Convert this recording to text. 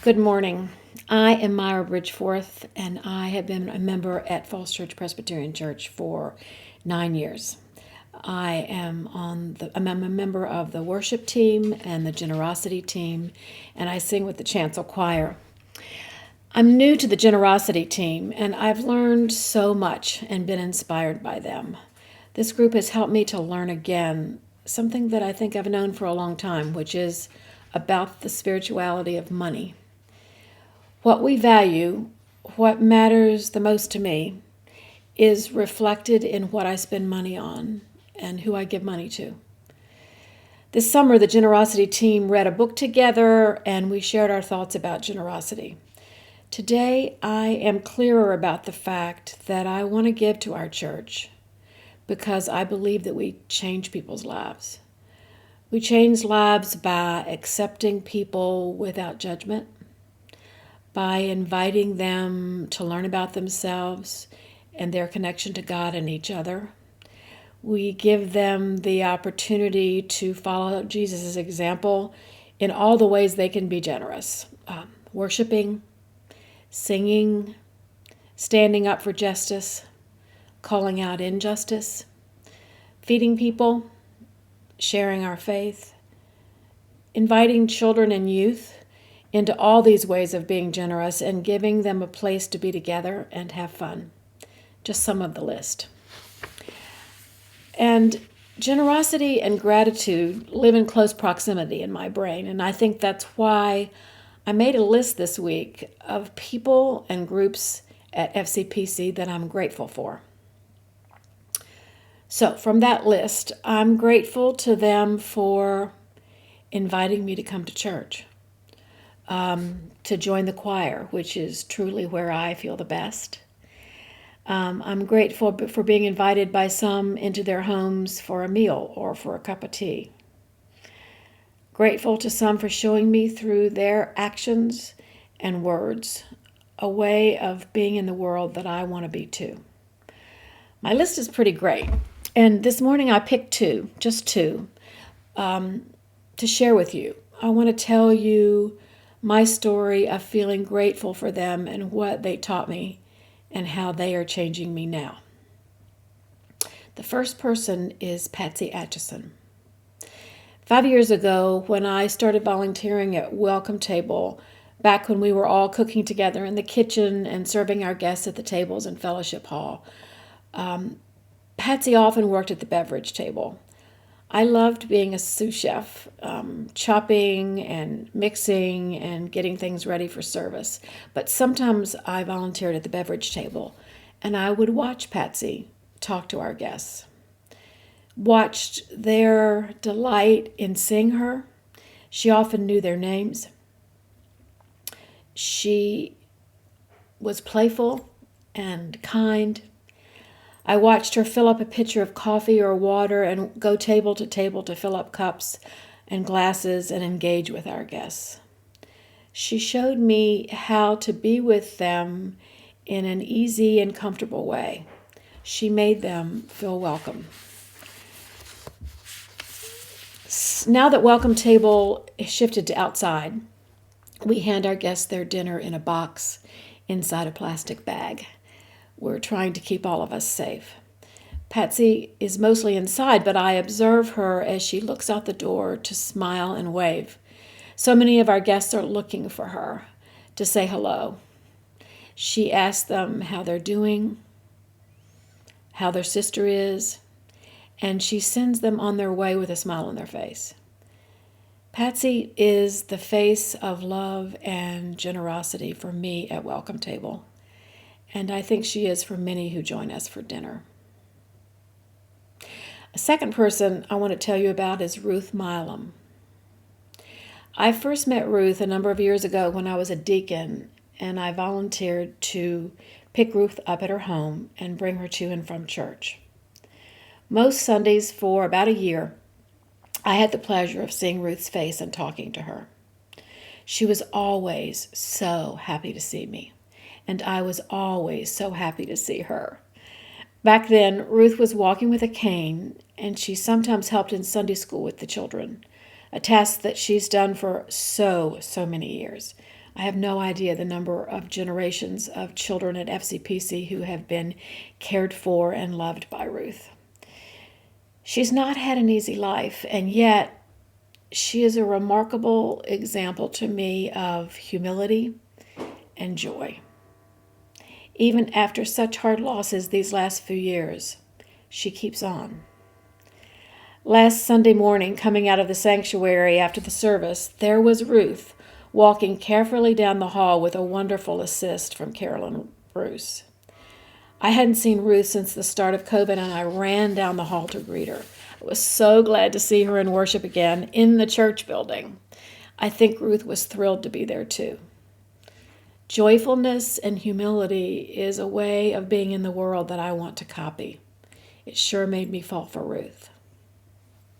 Good morning. I am Myra Bridgeforth, and I have been a member at Falls Church Presbyterian Church for 9 years. I'm a member of the worship team and the generosity team, and I sing with the chancel choir. I'm new to the generosity team, and I've learned so much and been inspired by them. This group has helped me to learn again something that I think I've known for a long time, which is about the spirituality of money. What we value, what matters the most to me, is reflected in what I spend money on and who I give money to. This summer, the generosity team read a book together and we shared our thoughts about generosity. Today, I am clearer about the fact that I want to give to our church because I believe that we change people's lives. We change lives by accepting people without judgment, by inviting them to learn about themselves and their connection to God and each other. We give them the opportunity to follow Jesus' example in all the ways they can be generous. Worshiping, singing, standing up for justice, calling out injustice, feeding people, sharing our faith, inviting children and youth into all these ways of being generous and giving them a place to be together and have fun. Just some of the list. And generosity and gratitude live in close proximity in my brain, and I think that's why I made a list this week of people and groups at FCPC that I'm grateful for. So from that list, I'm grateful to them for inviting me to come to church, to join the choir, which is truly where I feel the best. I'm grateful for being invited by some into their homes for a meal or for a cup of tea. Grateful to some for showing me through their actions and words a way of being in the world that I want to be too. My list is pretty great. And this morning I picked just two, to share with you. I want to tell you my story of feeling grateful for them and what they taught me and how they are changing me now. The first person is Patsy Atchison. 5 years ago, when I started volunteering at Welcome Table, back when we were all cooking together in the kitchen and serving our guests at the tables in Fellowship Hall, Patsy often worked at the beverage table. I loved being a sous chef, chopping and mixing and getting things ready for service. But sometimes I volunteered at the beverage table, and I would watch Patsy talk to our guests. Watched their delight in seeing her. She often knew their names. She was playful and kind. I watched her fill up a pitcher of coffee or water and go table to fill up cups and glasses and engage with our guests. She showed me how to be with them in an easy and comfortable way. She made them feel welcome. Now that Welcome Table is shifted to outside, we hand our guests their dinner in a box inside a plastic bag. We're trying to keep all of us safe. Patsy is mostly inside, but I observe her as she looks out the door to smile and wave. So many of our guests are looking for her to say hello. She asks them how they're doing, how their sister is, and she sends them on their way with a smile on their face. Patsy is the face of love and generosity for me at Welcome Table. And I think she is for many who join us for dinner. A second person I want to tell you about is Ruth Milam. I first met Ruth a number of years ago when I was a deacon, and I volunteered to pick Ruth up at her home and bring her to and from church. Most Sundays for about a year, I had the pleasure of seeing Ruth's face and talking to her. She was always so happy to see me, and I was always so happy to see her. Back then, Ruth was walking with a cane, and she sometimes helped in Sunday school with the children, a task that she's done for so many years. I have no idea the number of generations of children at FCPC who have been cared for and loved by Ruth. She's not had an easy life, and yet she is a remarkable example to me of humility and joy. Even after such hard losses these last few years, she keeps on. Last Sunday morning, coming out of the sanctuary after the service, there was Ruth walking carefully down the hall with a wonderful assist from Carolyn Bruce. I hadn't seen Ruth since the start of COVID, and I ran down the hall to greet her. I was so glad to see her in worship again in the church building. I think Ruth was thrilled to be there too. Joyfulness and humility is a way of being in the world that I want to copy. It sure made me fall for Ruth.